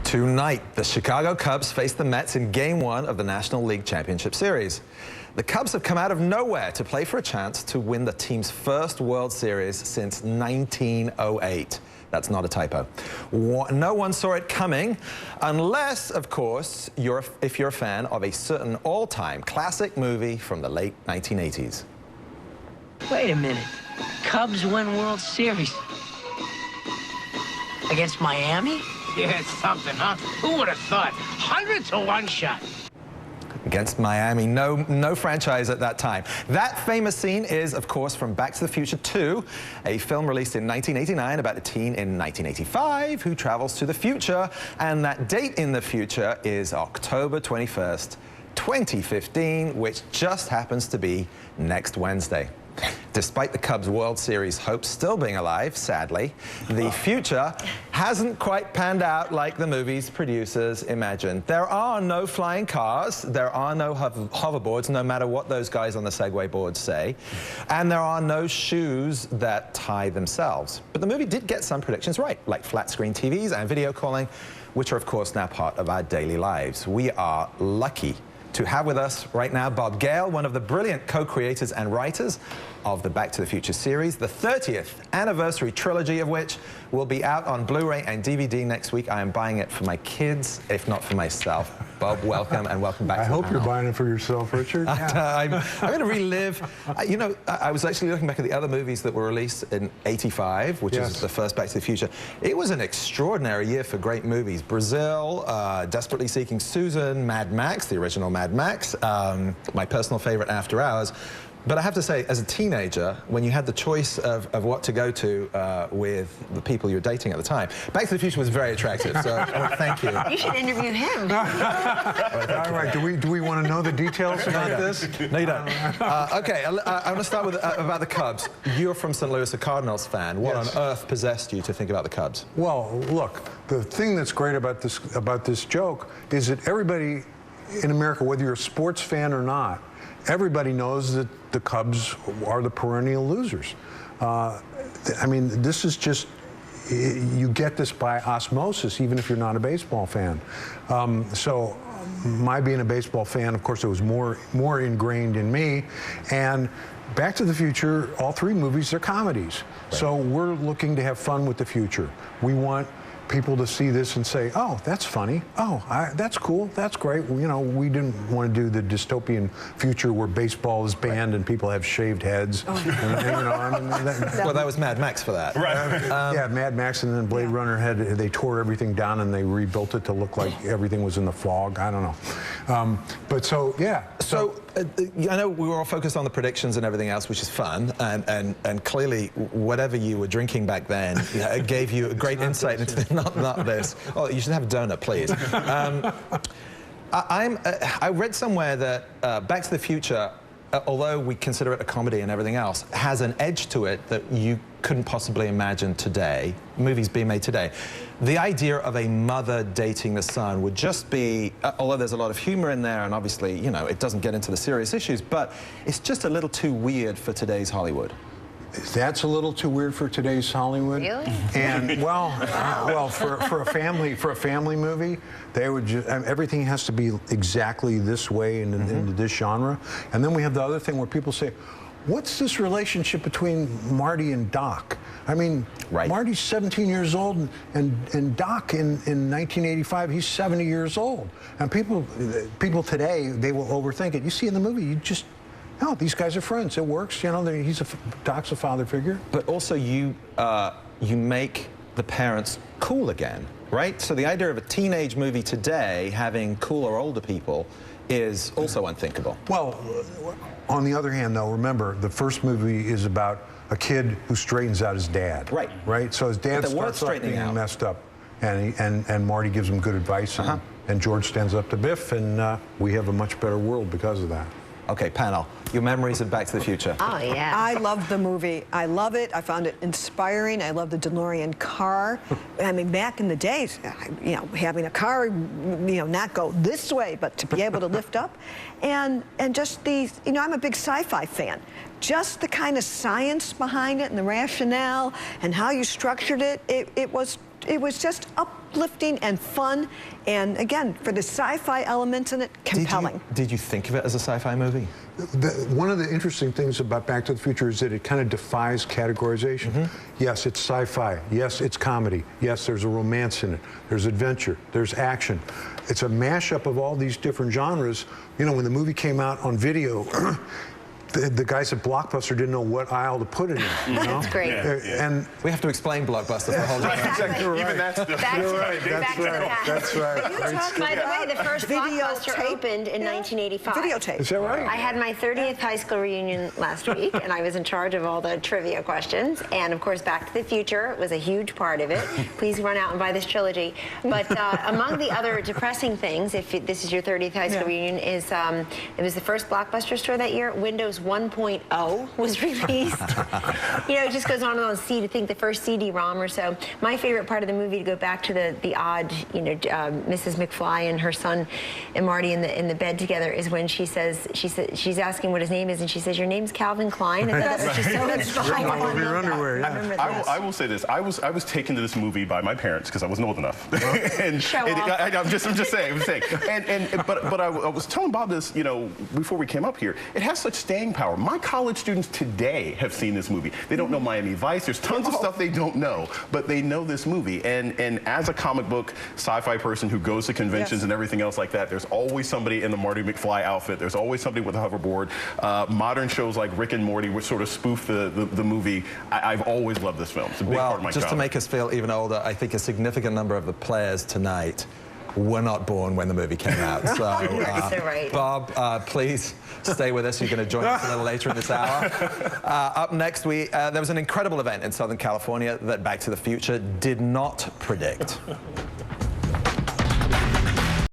Tonight, the Chicago Cubs face the Mets in Game 1 of the National League Championship Series. The Cubs have come out of nowhere to play for a chance to win the team's first World Series since 1908. That's not a typo. No one saw it coming, unless, of course, if you're a fan of a certain all-time classic movie from the late 1980s. Wait a minute. Cubs win World Series against Miami? Yeah, it's something, huh? Who would have thought? 100 to 1 shot. Against Miami, no franchise at that time. That famous scene is, of course, from Back to the Future 2, a film released in 1989 about a teen in 1985 who travels to the future, and that date in the future is October 21st, 2015, which just happens to be next Wednesday. Despite the Cubs' World Series hopes still being alive, sadly, the future hasn't quite panned out like the movie's producers imagined. There are no flying cars, there are no hoverboards, no matter what those guys on the Segway boards say, and there are no shoes that tie themselves. But the movie did get some predictions right, like flat-screen TVs and video calling, which are, of course, now part of our daily lives. We are lucky to have with us right now Bob Gale, one of the brilliant co-creators and writers of the Back to the Future series, the 30th anniversary trilogy of which will be out on Blu-ray and DVD next week. I am buying it for my kids, if not for myself. Bob, welcome, and welcome back to the panel. I hope you're buying it for yourself, Richard. I'm going to relive. You know, I was actually looking back at the other movies that were released in '85, which is the first Back to the Future. It was an extraordinary year for great movies. Brazil, Desperately Seeking Susan, Mad Max, the original Mad Max, my personal favorite, After Hours. But I have to say, as a teenager, when you had the choice of what to go to with the people you were dating at the time, Back to the Future was very attractive, so thank you. You should interview him. All right, do we want to know the details about this? No, you don't. Okay, I want to start with about the Cubs. You're from St. Louis, a Cardinals fan. What on earth possessed you to think about the Cubs? Well, look, the thing that's great about this joke is that everybody in America, whether you're a sports fan or not, everybody knows that the Cubs are the perennial losers. I mean, this is just, you get this by osmosis, even if you're not a baseball fan. So my being a baseball fan, of course, it was more ingrained in me. And Back to the Future, all three movies are comedies. Right. So we're looking to have fun with the future. We want people to see this and say, oh, that's funny. Oh, that's cool. That's great. Well, you know, we didn't want to do the dystopian future where baseball is banned and people have shaved heads. Oh. And, you know, I mean, well, that was Mad Max for that. Right. Yeah, Mad Max, and then Blade Runner they tore everything down and they rebuilt it to look like everything was in the fog. I don't know. But so, yeah. So I know we were all focused on the predictions and everything else, which is fun, and clearly whatever you were drinking back then gave you a great insight into not this. Oh, you should have a donut, please. I read somewhere that Back to the Future, although we consider it a comedy and everything else, has an edge to it that you couldn't possibly imagine today, movies being made today. The idea of a mother dating the son would just be, although there's a lot of humor in there, and obviously, you know, it doesn't get into the serious issues, but it's just a little too weird for today's Hollywood. That's a little too weird for today's Hollywood. Really? And well, for a family movie, they would just, everything has to be exactly this way in this genre. And then we have the other thing where people say, what's this relationship between Marty and Doc? I mean, Marty's 17 years old, and Doc in 1985, he's 70 years old. And people today, they will overthink it. You see in the movie, you just, no, these guys are friends. It works. You know, Doc's a father figure. But also, you make the parents cool again, right? So the idea of a teenage movie today having cooler older people is also unthinkable. Well, on the other hand, though, remember the first movie is about a kid who straightens out his dad. Right. Right. So his dad starts off being messed up, and Marty gives him good advice, and George stands up to Biff, and we have a much better world because of that. Okay, panel. your memories of Back to the Future. Oh, yeah. I love the movie. I love it. I found it inspiring. I love the DeLorean car. I mean, back in the days, you know, having a car, you know, not go this way, but to be able to lift up. And just these, you know, I'm a big sci-fi fan. Just the kind of science behind it and the rationale and how you structured it, it was just uplifting and fun. And again, for the sci-fi elements in it, compelling. Did you think of it as a sci-fi movie? One of the interesting things about Back to the Future is that it kind of defies categorization. Yes, it's sci-fi. Yes, it's comedy. Yes, there's a romance in it. There's adventure. There's action. It's a mashup of all these different genres. You know, when the movie came out on video, the guys at Blockbuster didn't know what aisle to put it in. You know? That's great. And we have to explain Blockbuster for a whole day. Exactly. Even that's right. By the way, the first Blockbuster opened in 1985. Videotape. Is that right? I had my 30th high school reunion last week, and I was in charge of all the trivia questions. And of course, Back to the Future was a huge part of it. Please run out and buy this trilogy. But among the other depressing things, if this is your 30th high school reunion, is it was the first Blockbuster store that year. Windows 1.0 was released. You know, it just goes on and on. To think the first CD-ROM or so. My favorite part of the movie, to go back to the odd, you know, Mrs. McFly and her son and Marty in the bed together, is when she's asking what his name is, and she says, "Your name's Calvin Klein." And that was just so inspiring. All over your underwear. Yeah. I will say this: I was taken to this movie by my parents because I wasn't old enough. I'm just saying. But I was telling Bob this, you know, before we came up here. It has such staying power. My college students today have seen this movie. They don't know Miami Vice. There's tons of stuff they don't know, but they know this movie. And as a comic book sci-fi person who goes to conventions and everything else like that, there's always somebody in the Marty McFly outfit. There's always somebody with a hoverboard. Modern shows like Rick and Morty, which sort of spoof the movie. I've always loved this film. It's a big part of my just childhood. to make us feel even older, I think a significant number of the players tonight were not born when the movie came out. So, right. Bob, please stay with us. You're going to join us a little later in this hour. Up next, there was an incredible event in Southern California that Back to the Future did not predict.